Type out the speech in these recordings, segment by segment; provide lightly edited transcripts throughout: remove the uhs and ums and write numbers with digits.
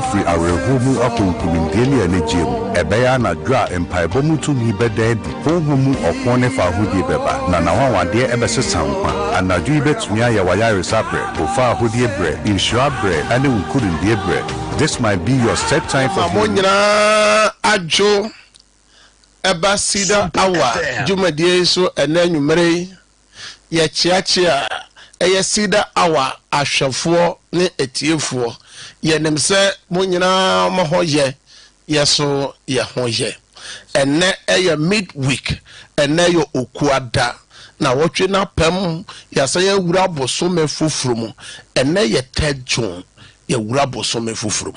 afri arehomu akonkunim deli energy ebeya na dra empaibo mutumi bededi honhomu opone fa hudi beba na nawawade ebesesa nkwa anadwo ibetumi aye wayare sabre ofa hudi bre insure bre ane unkurin die bre. This might be your set time for Amonyina ajo eba Cedar awa jumadie so enanwumere ye chiachia eye Cedar awa ahwefo ne etiefo ye nemse monyina mahoye yeso ye hoye enne eye midweek enne yo okuada na wotwe na pam yasaya wura bosome fufuru enne ye 3 June ye wura bosome fufuru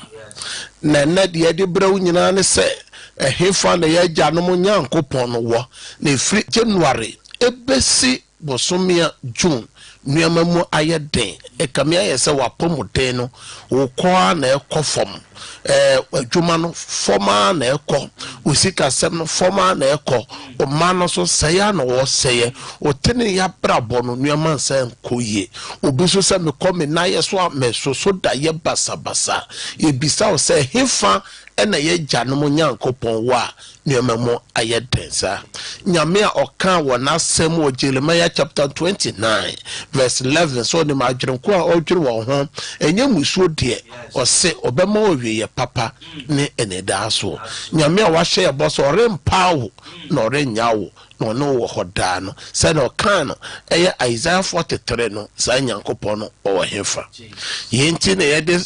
na enne de braw nyina ne se ehefa na ye gyanom nyankopon no wo na free January ebesi bosome June nuamamu ayeden ekamia yese wapomoden no wokwa na ekofom adwuma no forma na ekọ usika sem no forma na ekọ o mano so seya na wo seye o tene ya brabo no nuama nsa nkoye obi so se me come na yeso ameso so da ye basabasa e bisa o se hefa ena ye gyanom nyankopon wa nuamamu ayeden sa nyame a oka wona asem o Jeremiah chapter 29 verse 11 so ni madwenko a odwere wo ho enye musuo de o se obema owie papa ne eneda so nyame a wahye ebo so rempawo na orenyawo no no wo hoda no se no kan no eye Isaiah 43 no sa nyankopon no o hefa yenti na ye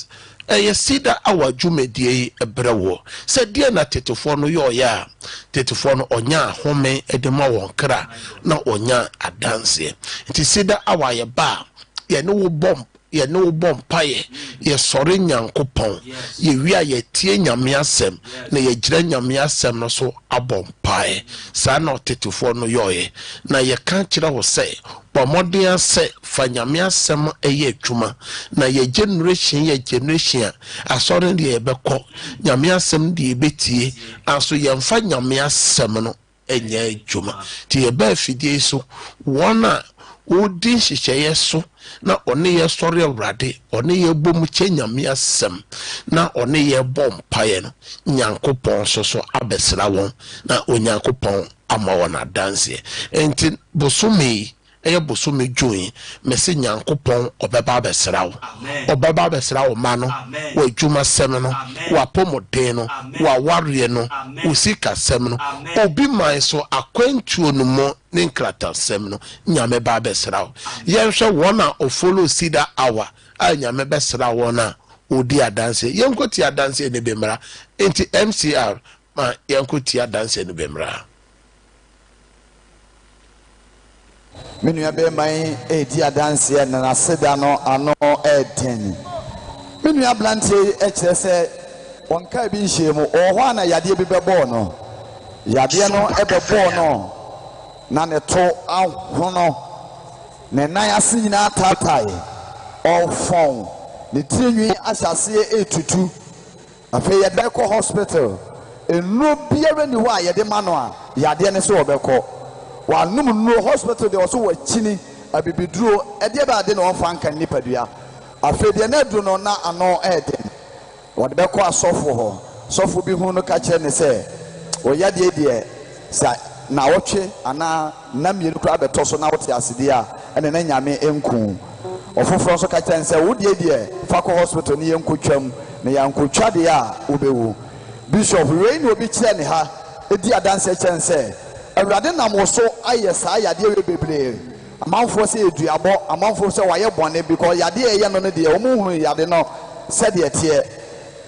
eye Cedar awa dwumadie ebrewo se die na tetefo no yo ya tetefo no onya home edema won kra na onya adanse nti Cedar awa ye ba ye no wo bom ye no bom paye ye sore nyankopon ye wi a ye tie nyame asem na ye gira nyame asem no so abom paye sa na tetefo no yo ye na ye kan kira wo se pomodia se fa nyame asem eye adwuma na ye generation asore de ye beko nyame asem de ye betie aso ye mfa nyame asem no enye adwuma ti ye ba fidie so wona odi hihye so na one ye sori awrade one ye bom che nyame asem na one ye bom paye no nyankopon so abesra won na onyankopon ama wona dance enti bosumi eye bosumi join mesi nyankopon obeba besra wo ma no wa adwuma sem no wa pomoden no wa ware no usika sem no obi man so akwantuo no mo ne nkrata sem no nyame ba besra wo ye hwe wona o follow Cedar hour a nyame besra wona odi adanse yenkoti adanse ne bemra enti MCR ma yenkoti adanse ne bemra Menu ya be mai edi adanse na Cedar no ano eden menu ya blante kire se wonka bi nhye mu ohwa na yade bi bebo no yade no ebebo no na ne to ahono ne nan ase nyina tatai ofon ne tinwi asase etutu afi yade ko hospital enu biara ni wa yade ma no a yade ne se obeko wa num no hospital de oso wachini abibiduro ede ba de no fa nkan nipadua afi de na duro no na ano eden wode beko asofo ho sofo bi hu no ka kire ne se o yade de sa na wotwe ana na mienu kra beto so na wote asede a ene na nyame enku ofoforo so ka kire ne se wo de fa ko hospital ni yenkotwam na yankotwa de a obewu bishop rein obi kire ne ha edi adanse kire ne se awurade nam so aye saa yade we bebre amanfo se eduabo amanfo se waye bone because yade eye no de omuhunu yade no se de tie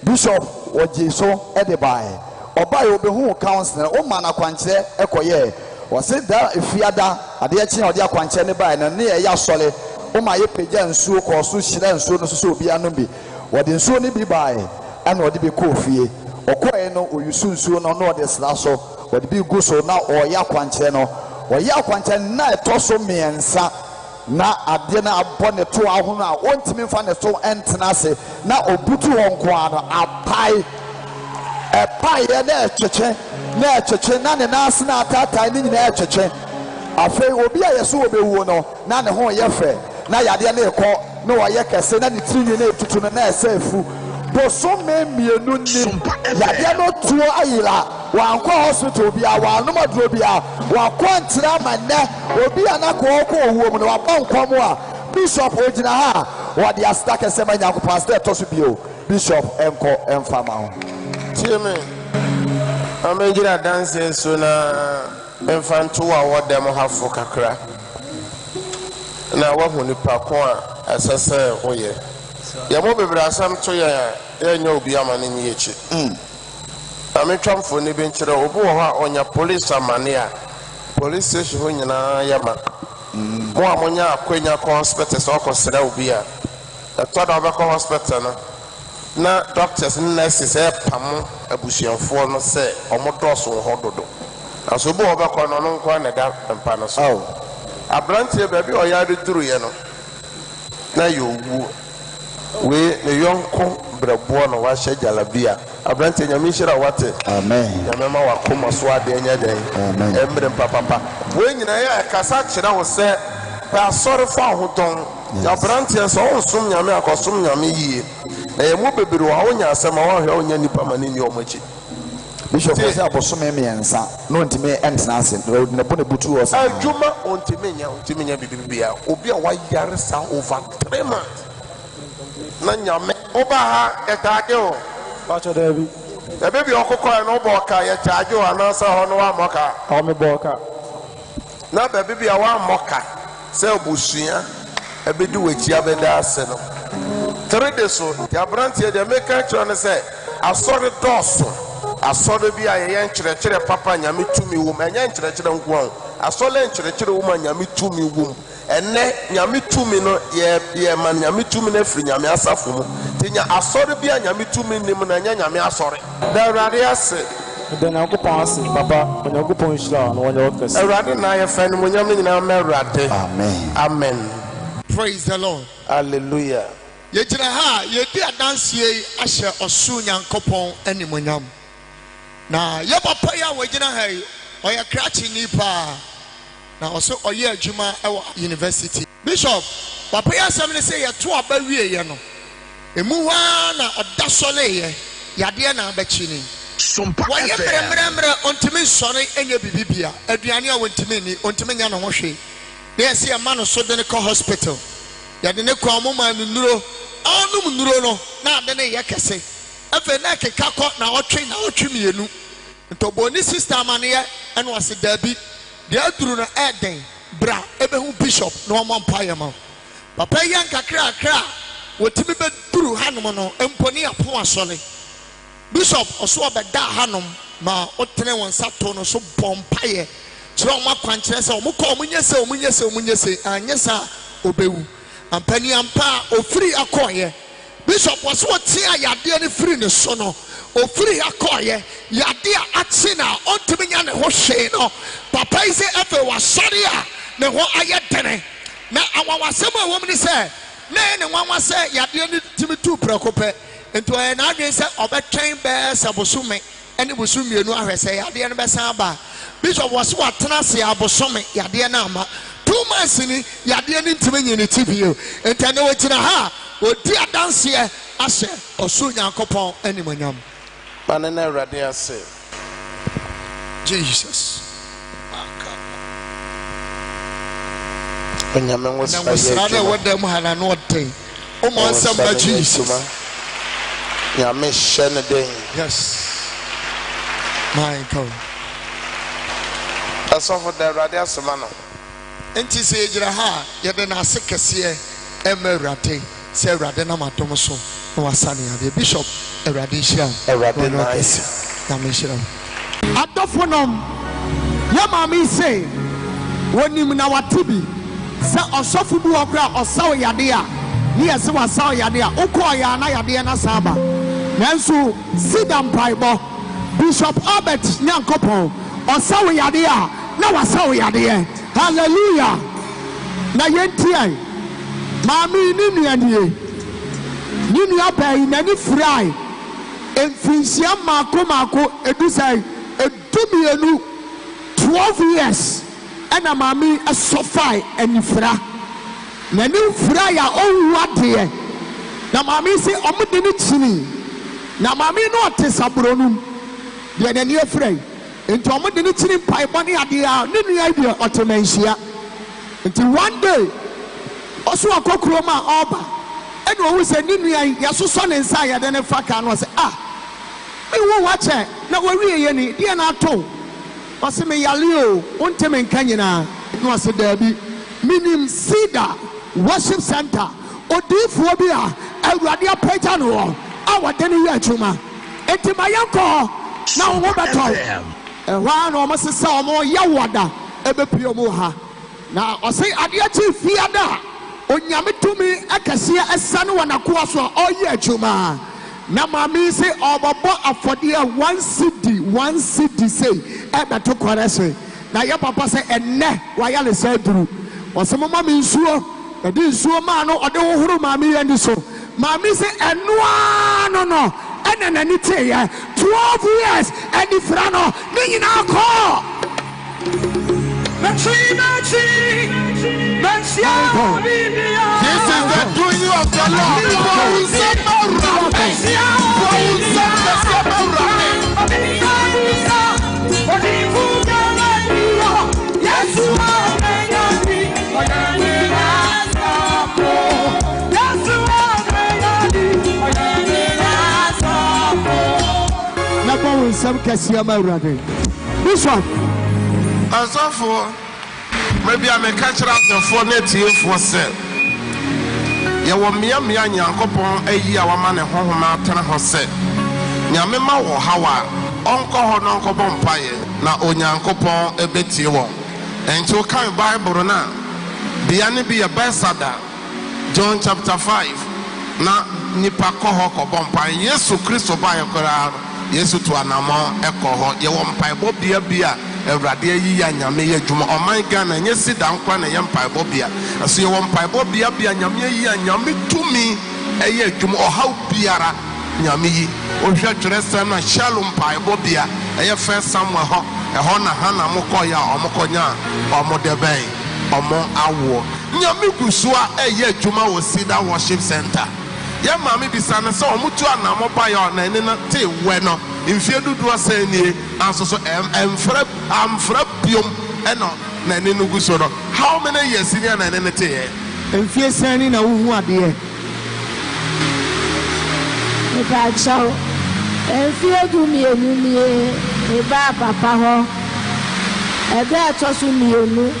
bishop oje so e de bae obaye obehu counselor o mana kwankyere ekoye o se da efiada ade echi ode akwankyere ne bae na ne ya sole o ma ye peja nsuo ko so hyira nsuo no so obi anu bi ode nsuo ne bi bae ana ode bi kofie okoe no oyusu nsuo no no ode sra so ode bi gu so na oya kwankyere no oya kwankyere na etoso miensa na ade na abone to ahono a ontimi fa ne to entena se na obutu wonko ano apai epai na echeche na ne nas na atatai ni nyina echeche afei obi a yeso obewu no na ne ho ye fe na yade na ekọ na oye kese na ne trinwi na etutu na esefu bosome mienu ni yadeɛ no tuo ayira wankɔ hospital bia wanoma duro bia wakɔ ntira ma nnɛ obi anakɔ ɔkɔ owuo mu na wabɔ nkɔm a bishop ogyina ha wɔde aseda kɛsɛ ma nyankopɔn aseda ɛtɔ so bio bishop ɛnkɔ ɛmfa ma ho tie me amegyina danse so na ɛmfa nto a wɔdɛm hafo kakra na wahu nipa ko a ɛsɛ sɛ woyɛ yɛmo bebree asɛm to yɛnyɛ obi ama no nyi akyi na metwa mfoni bi nkyerɛ obi wɔ hɔ a ɔnya police amane a police station hɔ nyinaa yɛ ma mo a monya akwanya kɔ hospital sɛ ɔkɔsrɛ obi a ɛtɔ da wobɛkɔ hospital no na doctors and nurses pam abusuafoɔ no sɛ ɔmo dɔso wɔ hɔ dodo aso bo ɔbɛkɔ no no nkɔ na da mpa no so abrantie baabi ɔyɛ duru yɛ no na yɛwu we ne yɔnko brɛboɔ no wahyɛ jalabia abrantie nyame hyira wate amen nyame ma wakoma so ade anya den amen emre papa we nyina yɛ kasa kyerɛ wo sɛ pa asɔre fa hodon abrantie sɛ ɔnsom nyame akɔsom nyame yie na yɛ mu bebree wa wonya asɛm a wɔhwɛ wonya nipa ma ne ni ɔmachi bishop sɛ abosome miɛnsa no ntimi ɛntena ase ne bo ne butu wɔ sɛ adwuma ɔntimi nya bibibia obi a wayare sa over 3 months na nyame oba ha ɛtaage o Pacho David. The baby okoko no boka ya charge o anasa ho no wa moka. O me boka. Na the baby a wa moka. Se obusua e be du wachi abeda ase no. 3 days so the abrantie the make actually no say asori doso. Asori bi a ye nkyerɛkyerɛ papa nyame tumi wo ma nya nkyerɛkyerɛ nko asori nkyerɛkyerɛ wo ma nyame tumi wo ene nyame tumi no ye ma nyame tumi na firi nyame asafo mu tinya asori bi a nyame tumi nim na nya nyame asori da awurade ase da na okupon ase papa onye okupon shira no onye okase awurade na ye fa no nyam no nyina ma awurade amen amen praise the Lord hallelujah ye gyina ha ye di adansie ahye osu nyankopon animonyam na ye papa ya we gyina ha oya krachi ni pa na also oye adwuma ewa university bishop papa ya asem ne say ye to aba wie ye no emu wa na odasole ye yade na abachi ni Sompa FM mremre ontimi sore enye bibibia aduane a wontimi ni ontimi nya no hwe na ye say ma no so de ne ko hospital yade ne ko amoma nuro anum nuro no na ade ne ye kese afa na keka ko na otwe mienu ntoboni sister amane eno ase dabi de aduru na eden bra ebehu bishop no omampa yema papa yan kakra kra wotimi be duru hanom no emponi apo asole bishop oso obeda hanom ma otene won sato no so bompaye kire o makwankyere se o mukọ omunyese anyesa obewu ampani ampa ofiri akoye bishop was what tia yade ne free ne so no ofiri akoye yade ati na ontimi nya ne ho hwe no papa ise efe wa sori a ne ho ayedene na awawasem a wom ni se na ne nwanwa se yade ne timi tu prekope ento e na adwen se obetwen be sabosome ene bosumienu ahwese yade ne besan ba bishop was what tenase abosome yade na ama 2 months ni yade ne ntimi nyine tibio ento ne wotina ha odi adanse ase osu nyankopon animonyam manena awurade ase Jesus onyame wo na wasrade wodam hana no ten o mo ansam ba Jesus nyame hye ne den yes my God asofo da awurade asema no enti se ejira ha yede na ase kese ema awurade se awurade na matom so na wasane ade bishop awurade hira awurade nice na me hira adofonom ya mama say wonim na watibi se osofu bi okra osaw yade a ni yese wasaw yade a ukọ ya na yade na saba nanso Cedar mpaibo bishop Albert Nyankopon osaw yade a na wasaw yade hallelujah na yentie mami ni nuanie ni nua bai na ni fry emfinsia mako edusai edumienu 12 years ena mami asofai enifra na ni fry ya onwade na mami se omde ni chini na maame no ɔte saburo no deɛ n'ani afira nti ɔmo de ne tiri mpaebɔ ne adeɛ a ne nua bi ɔte manhyia nti one day ɔso akɔ kurom a ɔba ɛna ɔhu sɛ ne nua yɛsosɔ ne nsa a yɛde ne fa ka no ɔsɛ mewo wakyɛ na wɔwie yɛ ni deɛ na ato ɔsɛ me yale o wonte me nka nyinaa na ɔsɛ daabi minim Cedar worship center odiifoɔ bi a awurade apagya no wɔ a wɔde ne yɛ adwuma enti ma yɛnkɔ na wɔn bɛtɔ ɛhɔ na wɔn sesa wɔn yɛ wɔda ɛbɛpie wɔn ha na ɔsɛ adeɛ kyi fiada onyame tumi akɛseɛ ɛsa no wɔ n'akoa so a ɔyɛ adwuma na maame sɛ ɔbɛbɔ afɔdeɛ 1 cedi sei ɛbɛto kɔrɛ so na yɛ papa sɛ ɛnɛ wayɛ ne sɛ duru ɔsɛ mama me nsuo ɛde nsuo maa no ɔde hohoro maame yɛ ni so maame sɛ ɛnoa no ɛna n'ani teeɛ 12 years ɛde fira no ne nyinaa kɔ This is the doing of the Lord. This one. As of maybe I may catch up the 4 net here for sale. You were me and Yankopon a year, one man, and home mountain Jose. Yamima or Hawa, Uncle Hononco Bompire, now Onyankopon a bit you won't. And to come Bible now, the enemy be a ambassador. John chapter 5. Now Nipa Kohoko Bompire, yes, so Christo by a Koran, yes, to Anama, Echo, you won't pie Bob dear beer. Every day, Yammy, Juma, or my gun, and yes, sit down, Quan, and Yampire Bobia. I see one pie Bobia, and Yammy to me, a year, Juma, or how Piara, Yammy, or Jacques and Shalom pie Bobia, a first somewhere hot, a Hona Hana Mokoya, or Mokoya, or Modebay, or Mon Awo. Yammy Kusua, a year, Juma was Cedar Worship Center. Ya mami bisana so omutu ana mobile na ene na te weno mfie dudu asani anso so amfra biom eno na ene no guso no how many years ni na ene te mfie sani na wuhu ade e ba chao mfie du mi enu e ba papa ho e ba to su mi enu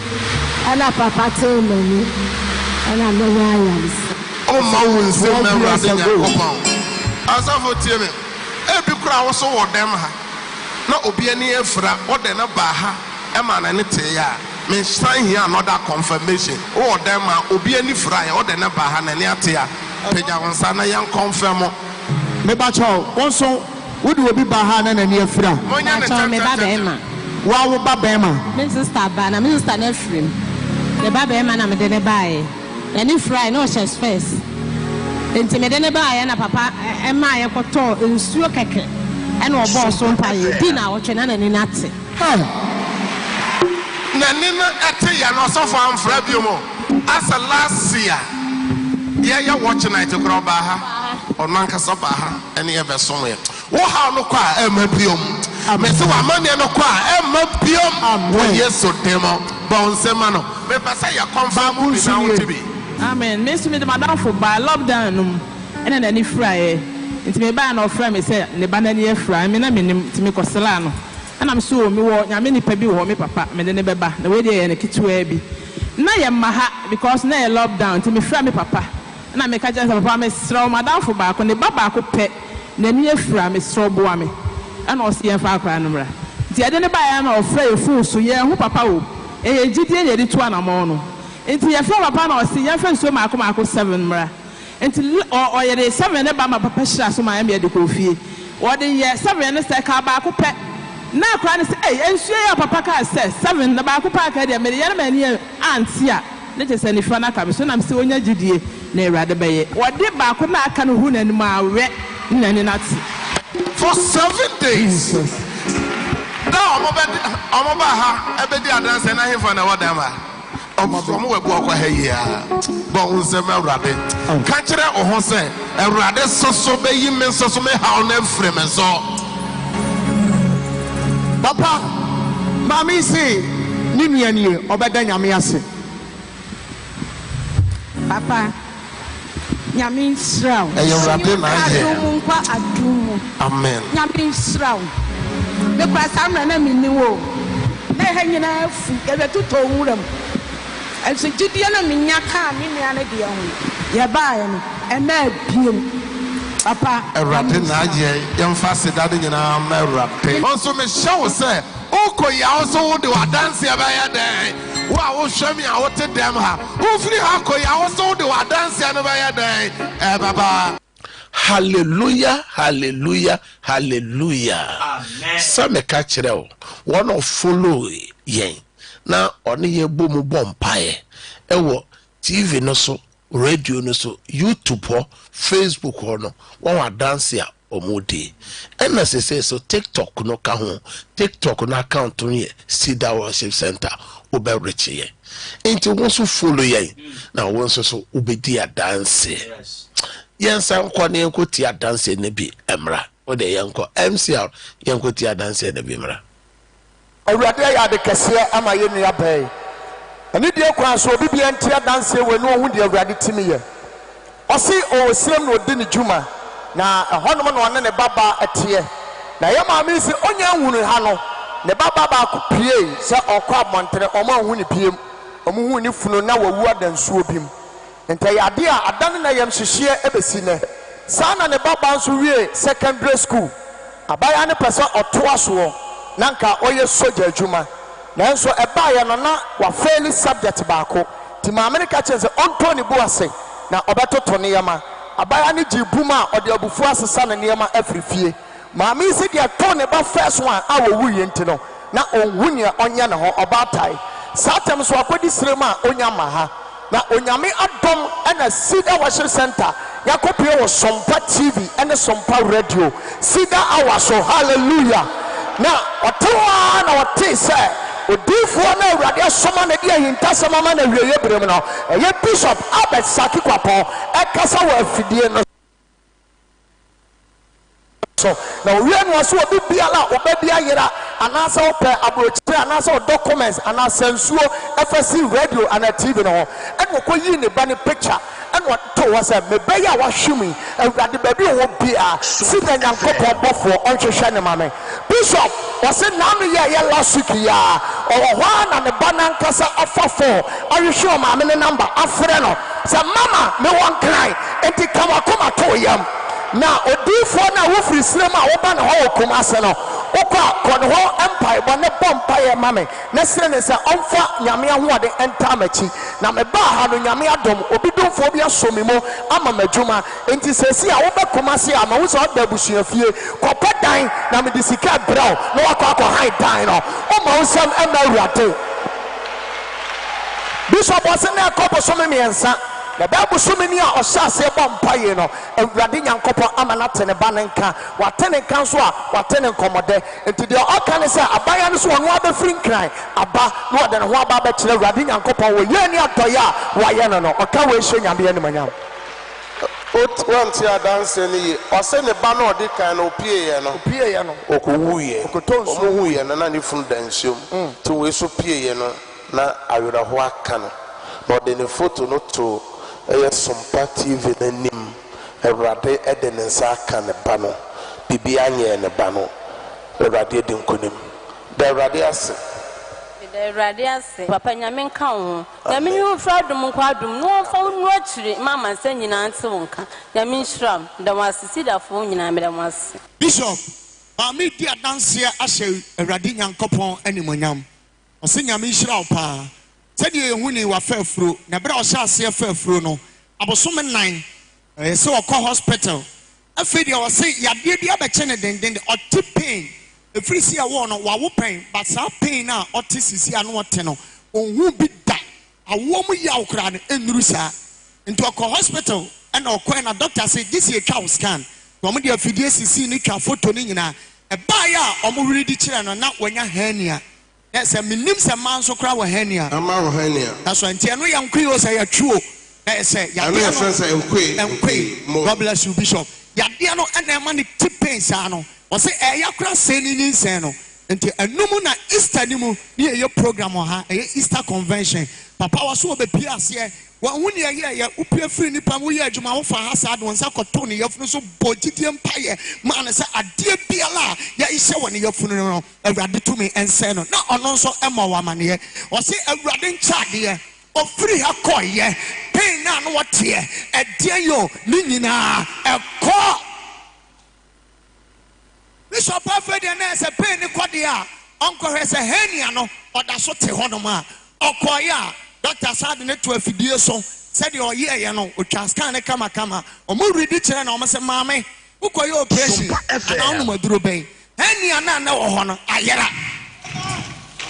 ana papa te menu ana no ya Oh, my say, as of what you mean, every crowd was over them. Not Obiani Efra, or then a Baha, a man and it ya. May sign here another confirmation. Or them are Obiani Fry, or then a Baha and Yatia. Peja Sana young confirm. Mebacho, also, would you be Bahana and Yefra? Wow, Babema, Mrs. Tabana, Mr. Nefrim, the Babema, and the Nebai. And if I know she's first, intimidate by and a papa and my apoto in Suakake and or boss on pay dinner or Chenan and Nazi. Nanina Atia, no so far from Fabio as a last year. Yeah, you're watching it to Grobaha or Mancasabaha, any ever somewhere. What how no qua, Emmapium. I may so a money no qua, Emmapium, when yes, so demo, bones semano. Maybe say a confirm to be. Amen. Miss me the madam for by lockdown and then any fry. It's me by no friend, me say, the banana fry, I mean, to me Costellano. And I'm so me walk, I mean, pebby or me papa, me the neighbor, the way they and a kitchen baby. Now you're maha because now you're lockdown to me, friend me papa. And I make a just a promise, throw madam for back on the baba could pet, the near fry me straw boy. And I'll see a far cry number. The other buy an or fray fool, so yeah, who papa, a GT edit one a mono. Into your flower panel, see your friends so Marco 7 mra. Until or ye 7 about my papa so my emia de coffee. Or the year 7 and a car back pet. Now crying say, hey, and share papa says 7 the back park at the median man here and see ya. Let us send if one comes soon. I'm still in your GD near rather bay. What did back can who and my wet Nazi for 7 days. Now I'm about every day I dance and I have for what am I? From where walk here, Bones and Rabbit. Catcher or Hose, Erade soso be yim soso me haw na frem so. Papa, mami say ni nuani obeda nyame ase. Papa, nyame nsraw. Erade na ye. Amen. Nyame nsraw. Me kwa samra na minni wo. Na ha nyina afu ebe tuto wuram. Enso gidie na minya ka me nua ne de ho. Ye baaye no ena biem. Papa, Erade na ye yemfa sedade nyina ma erade. Also me show say okoya also wo de wadanse abaya den. Wa wo hwemi a wo te dem ha. Wo firi ha koya also wo de wadanse no baya den. Baba. Hallelujah, hallelujah, hallelujah. Amen. Some catch it out. One of follow yen. Now only ye boom bompaye. Ewo TV no so, radio no so, YouTube Facebook no. One wa dance ya omudi. And as I say so TikTok no kahon. TikTok no account to ye Cedar Worship Center. Ube rich ye. Into one so follow yen. Now one so ubedi a dance. Yes. Yensa nkwane nkoti adanse ne bi emra o de yenko MCR yenkoti adanse ne bi emra awurade ya de kese ama ye nua bai ani de kwan so obi bi enti adanse we no hu de awurade timi ye osi o siem no de ne juma na honom no one ne baba etie na ye ma mi si onya hunu ha no ne baba ba ko pie se okwa montere omo hu ne piem omo hu ne funu na wawu adansuo bim enta ya de a adan na yam hihie ebesi ne sana ne baba nso wie secondary school abaya ne pese otoa so nanka oye soja adwuma nanso eba ya no na wa fail subject baako ti ma america chense onto ne buase na obetoto ne yama abaya ne jibuma ode abufu asesa ne yama afrifie ma mi se dia to ne ba first one a wo wuye ntino na onwunya onya ne ho obatai satem so akodi sirema onya maha na onyame adom na Cedar Worship Center yakopie wo Sompa TV and Sompa Radio Cedar Hour so hallelujah na otoa na wote say odifo na awurade asoma na dia hinta sama ma na wieye brem no eye Bishop Sackey Kwapong ekasa wo afidie no so na we no so obi biala obedi ayera anasa ope abrochire anasa documents anasa nsuo FSC radio and TV no and wo koyi ne ba ne picture and what to was a mebeya wa hwimi awurade baby wo bia sida nyankopon bofo onhwehwe ne mame Bishop was na no ye last week ya o na ne ba na nkasa afafo ahwehwe o mame ne number afre no say mama me won cry enti kama koma to yam na odifo na wo free sinema wo ba na ho komase no okwa kono ho empire bo ne bompaye mame na sire ne se onfa nyame ahoade enta machi na me ba ha no nyame adom obi domfo bi asomimo ama madwuma enti sesi a wo ba komase ama wo so da busuafie kopadan na me disika braw no akwa high dan no o ma wo sam ema awurade Bishop was in there couple so me ensa the Bible so many are osase bompaye no awurade nyankopon amanate ne banenka watene kanso a watene komode enti de oka ne se abaya ne so wonu abefiri nkran aba no de ne ho aba ba kire awurade nyankopon wo ye ni atoya wa ye no oka we hye nyame ne manyam Ot ya dance ni ose ne ba no de kan no pie ye no okowuye okotonso na ni funu dansiom to we so pie ye no na awira ho aka no no de ne photo no to Sompa TV n'anim Erade ede ne nsa aka ne ba no bibi anye ne ba no Erade de nkonim da Erade ase papa nyame nka ho nyame nyu fra dum kwa dum no fa no akire mama nsa nyina nte wonka nyame nhram da wase sidafo nyina me da wase Bishop mami dia dance ahye Erade nyankopon animonyam ose nyame nhra pa said you huni wa fafro na bra o sha ase fafro no abosom 9 se o call hospital afedi o se yade bia be che ne denden o ti pain efiri si a wo no wa wo pain but sa pain na o ti sisi anu o te no ohun bi da awo mu ya okra ne enuru sa into o call hospital and o call na doctor say this is a scan no mo de afidi sisi ni twa photo ni nyina e ba ya o mo wiri di kire no na wanya hernia. Yes, a minim se man so cry with hernia. Ama hernia. That's why no young Creole say a true. say yadeɛ no God bless you bishop yadeɛ no ɛna ɛma ne tipen saa no ɔsɛ ɛyɛ kora sɛ ne nyinsɛn no nti ɛnum na Easter ni mu ne yɛ program ha ɛyɛ Easter convention papa was so bepie aseɛ wɔn ho ne yɛ upie free nipa wo yɛ adwuma wo fa ha saa de wɔn nsa kɔtɔ ne yɛfunu so bɔgyidie mpaeɛ maa ne sɛ adeɛ biara yɛ ihyɛ wɔ ne yɛfunu no awurade tumi ɛnsɛn no na ɔno nso ɛma wɔ amaneɛ ɔsɛ awurade nkyaadeɛ ofiri ha kɔɔyɛ pain na no wɔteɛ ɛdeɛ yɛ ne nyinaa ɛkɔ bishop afɛ deɛ na ɛsɛ pain ne kɔdeɛ a ɔnkɔhwɛ sɛ hɛnia no ɔda so te hɔnom a ɔkɔɔyɛ a Dr. Sad ne to afidie so said your year no otwa scan ne kama omo ready kyerɛ na omo se maame ukɔyɛ operation ana no maduro bɛn ɛni ana na wɔ hɔ no ayera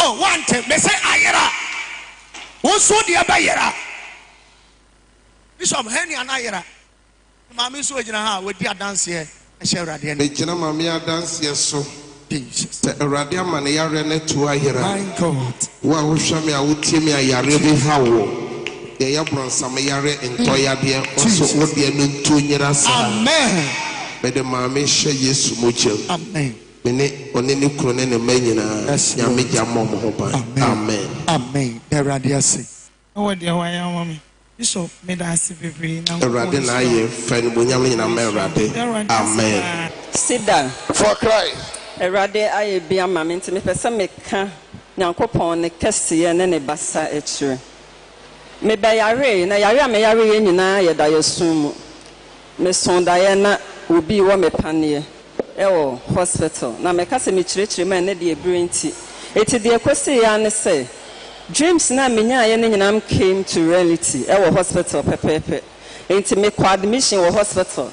oh one time they say ayera wo so de abayera bishop ɛni ana ayera maame so gyina ha wadi adanse ɛhyɛ awurade ne gyina maame adanse so the Radia Maniare to Ayera. My God. Wow, Shami, I would tell me a yare be how the Yabron Samayare and Toya dear also would be a new 2 years. Amen. May the Mammy share yes, mucho. Amen. Mene on any cronin and Menina, Yamija Momo. Amen. Amen. The Radia say. Oh, dear, why am I? So, made us be free now. Radin, I friend Bunyamin America. Amen. Cedar. For Christ. Erade aye bia mama nti me pese meka Nyankopon ne kese ne ne basa etire me ba yare na yare a me yare ye nyina ye da yesu mu me sonda ye na obi wo me panie ewo hospital na me kase me kirikiri ma ne de ebirenti eti de kwese ya ne se dreams na me nya ye ne nyinam came to reality ewo hospital pepepe enti me kwa admission wo hospital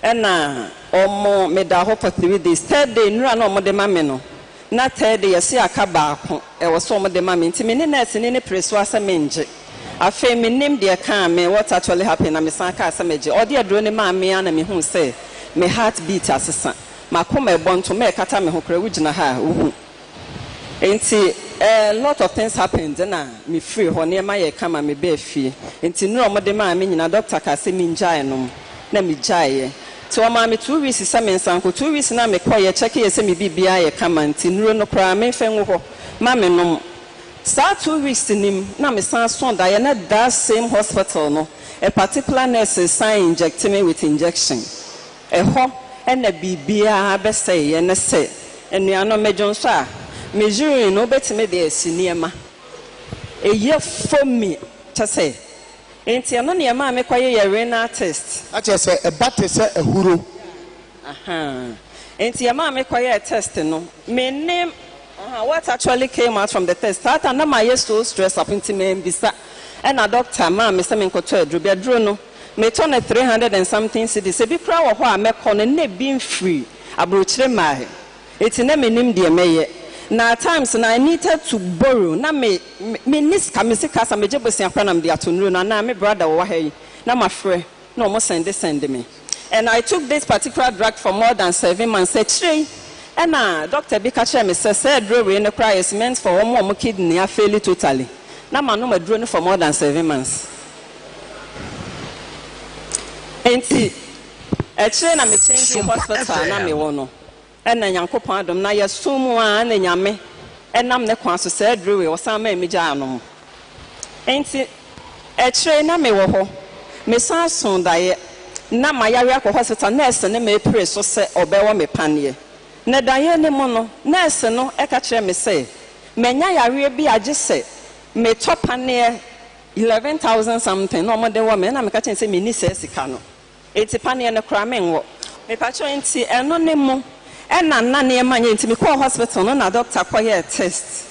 ena omo me da ho for 3 days. Third day nura na omo de mame no na third day yesi aka baako e wo so omo de mame nti me ne nurse ne preso asa menje afa me nim de ka me what actually happened na me san ka asa meje odi adro ne mame ana me hu say me heart beat asesa makoma e bonto me kata me ho kra wugina ha uhu enti a lot of things happened na me free ho ne ma ye kama me be fie enti nura omo de mame nyina doctor ka se me njae no na me jae so mama 2 weeks is some sanko 2 weeks na me call ye check ye se me bibia ye kama nti nuro no kra me fenwo ho mama no start 2 weeks nim na me san son da ye na that same hospital no a particular nurse sign inject me with injection e ho na bibia be say ye na say enuano mejon so a measuring no betime de asiniema e ye for me to say enti ano ne ma me kwaye ye renal test ache se e bate se ehuro enti ma me kwaye test no me name what actually came out from the test that na my so stress up into me bisa and a doctor ma me se me nkoto adru be adru no me turn 300 and something cedis se bi kra wo ho a me kono na bi free abrochire mai enti na me nim de meye na times na I needed to borrow na me niska me sika sa me jebosia kwa na me atonuro na me brother wo ha na my friend na almost send me and I took this particular drug for more than 7 months actually and doctor bi ka chere me say drug we no cry is meant for one kidney a fail totally na ma no maduro no for more than 7 months enti actually na me change hospital na me wo no and Yankopon adom na yesumu a na nyame enam ne kwa so say drewe osan ma emija anom enti etre na me wo ho me san son daye na ma yare akọ hospital nurse ne me pray so say obewo me panie na daye ne mo no nurse no e ka kire me say menya yare bi age say me topane 11,000 something no mo de wo me na me ka kire say me ni say sika no eti panie ne kra me nwo me pa cho enti eno ne mo and na near to me call hospital no na doctor quiet test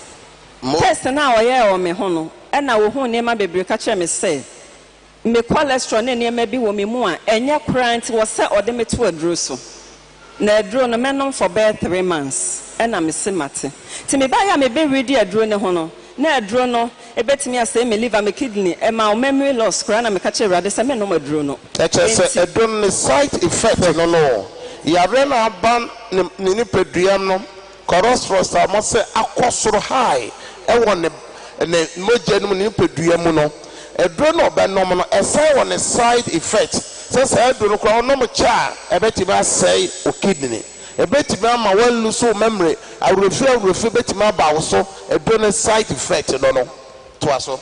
na oye o me ho no and na wo ho near my baby catch me say me cholesterol near maybe wo me mu a enye krant was say or dem to adro so na adro no menom for about 3 months and na me se mate ti me ba ya me be ready adro ne ho no na adro no e betimi ase me liver me kidney e ma memory loss kra na me catch rade say me no adro no say adro no side effect no yare na ban ni peduam no cholesterol sa mo se akosoro high e won ne moje no ni peduam no eduro no be nom no ɛsɛn wɔ ne side effect sɛ sɛ eduro no kora ɔnom cha ɛbɛtimi asɛe o kidney ɛbɛtimi ama wɔn lose memory awurofie bɛtimi aba wo so eduro no side effect no to aso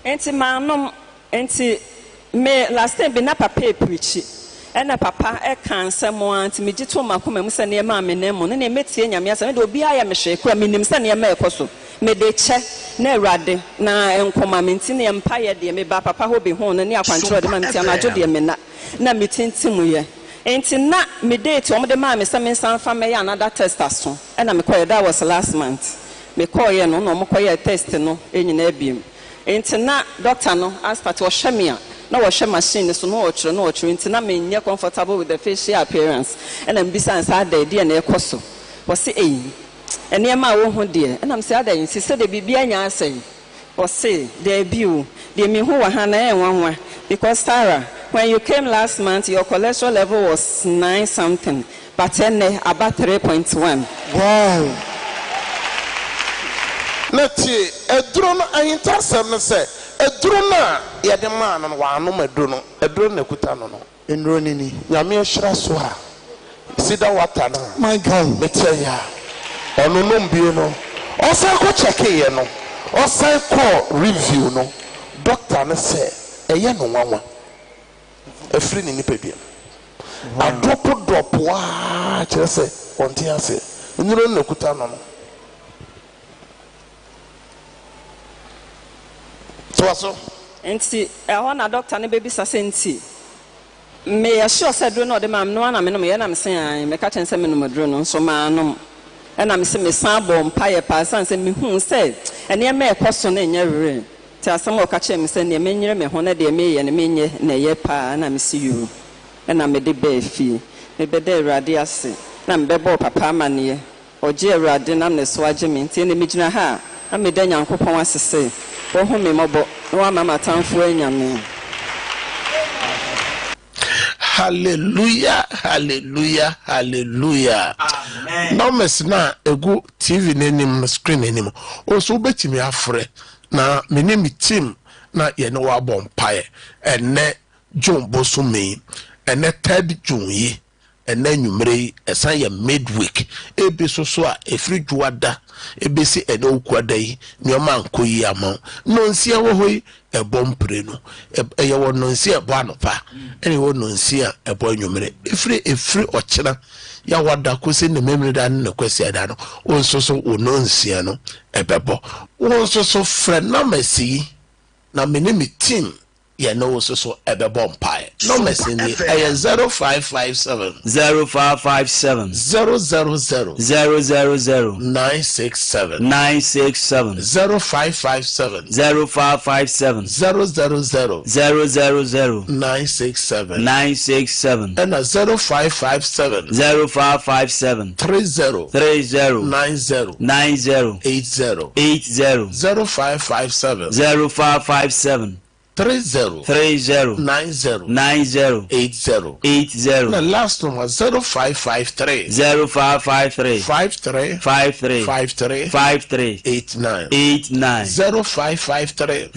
enti manom enti me last time be na papa preach ena papa e kan nsɛm anti me gito makoma mu sɛ ne ma me nemu ne metie nyame asɛ me de obi aya me hwɛ kura me nim sɛ ne ma ɛkɔ me de kyɛ na awurade na enkoma me nti ne mpa yɛ de me ba papa ho be ho ne akwankyerɛ de ma me tia na adwo de me na me tintim yɛ enti na me date om de ma me sɛ me nsan fa me yɛ another test aso ena me kɔyɛ that was last month me kɔyɛ no na mo kɔyɛ test no enyina abiem enti na doctor no aspect o hwɛ me a na wɔhwɛ machine so no wɔkyerɛ nti na me nyɛ comfortable with the facial appearance and I'm besides ada de na ɛkɔ so wɔse ɛne ma wo ho de and I'm say ada nsi sɛ de bibia nya asɛn wɔse de biu de me ho wa ha na ɛnwanwa because Sarah when you came last month your cholesterol level was 9 something but then about 3.1 wow Nati eduro no ahintasɛm no sɛ eduro na yɛde maa no waano eduro na kuta no enuro nini nyame hyira so ha Cedar water no my god metia ya ɔno no mbie no ɔsan kɔ check ye no ɔsan kɔ review no doctor no sɛ ɛyɛ no nwanwa afiri ni nipadua adropo a kyerɛ sɛ ɔnte ase enuro na kuta no so enti ɛhɔ na doctor ne baby sa senti me yɛhwɛ sɛ duro no de ma no na me no yɛ na me sɛ me ka kyɛn sɛ me no duro no so ma no ɛna me sɛ me san bɔ mpa yɛ pa san sɛ me hu sɛ ɛne me ɛkɔ so na nyɛ rere ti asɛm ɔka kyɛn me sɛ ne me nyere me ho na de me yɛ ne me nyɛ na yɛ pa na me si yu ɛna me de ba fie me bɛ de awurade ase na me bɛbɔ papa amaneɛ ɔgye awurade na me so agye me nti ne me gyina ha na me da nyankopɔn asese wo ho me mɔbɔ wa mama tamfo anyame hallelujah hallelujah hallelujah amen numbers na egu tv n'anim no screen n'anim oso betimi afre na me ne me team na ye no wa bɔ mpae ene June bosumi ene 3rd June yi ene nwumere esan ye midweek ebi so a efri juada ebesi ene okwada yi nyoma ankoyi ama no nsia wo hoyi ebo mpre no eye wo no nsia ebo anopa ene wo no nsia ebo nwumere efri ochena ya wada kosi ne memre da ne kwesi ada no onsoso wo no nsia no ebebo onsoso friend na mesi na me ne me team yeah, no, so a bomb pie. No messing me. 0557 0557 000 967 967 0557 0557 000 967 and 0557 0557 30 90 90 80 0557 0557 30 90 80 The last one was 0553 0553 53 89 0553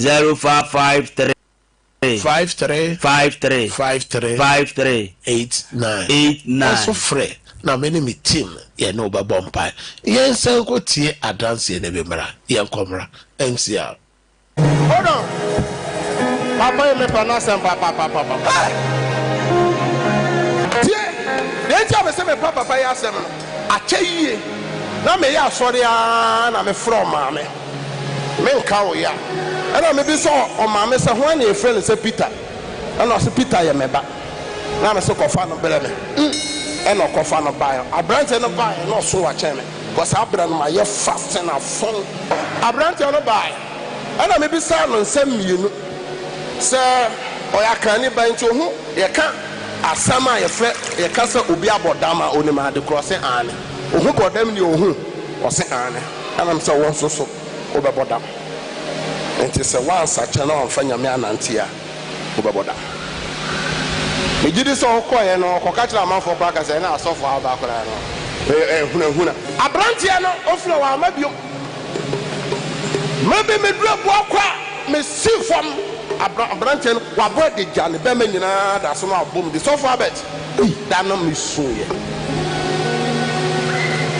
53 89 Also free. Now many me team yeah no ba bompa. Yen sen ko tie advance ye ne bemra. Yen komra MCR. Hold on. Papa me pronounce papa. Tie. Dey tell me say me papa ya asem no. Ache yie. Na me ya asori a na me from maame. Me nka wo ya. And I may be so on my mess when your friend is Peter. And I say Peter, you may back. Now I'm so confident, baby. And no confident by a branch and a buy, not so much. Because I brand my year fast and a phone. A branch on a buy. And I may be silent, send me, you know. Sir, or I can't buy into who? You can't. As summer, your friend, your cousin will be about Dama on the crossing Anne. Who got them you who was Anne. And I'm so one so over Bodam. And it's a one such an on Fanya man and Tia Ubaboda. We did this all quiet, no, Cocatla man for Bagas and I saw for our back. Huna. A branchiano of flower, maybe me drop walk. me see from abranten wa boy de jane be me nyina da so na bom de so far bet da no me so ye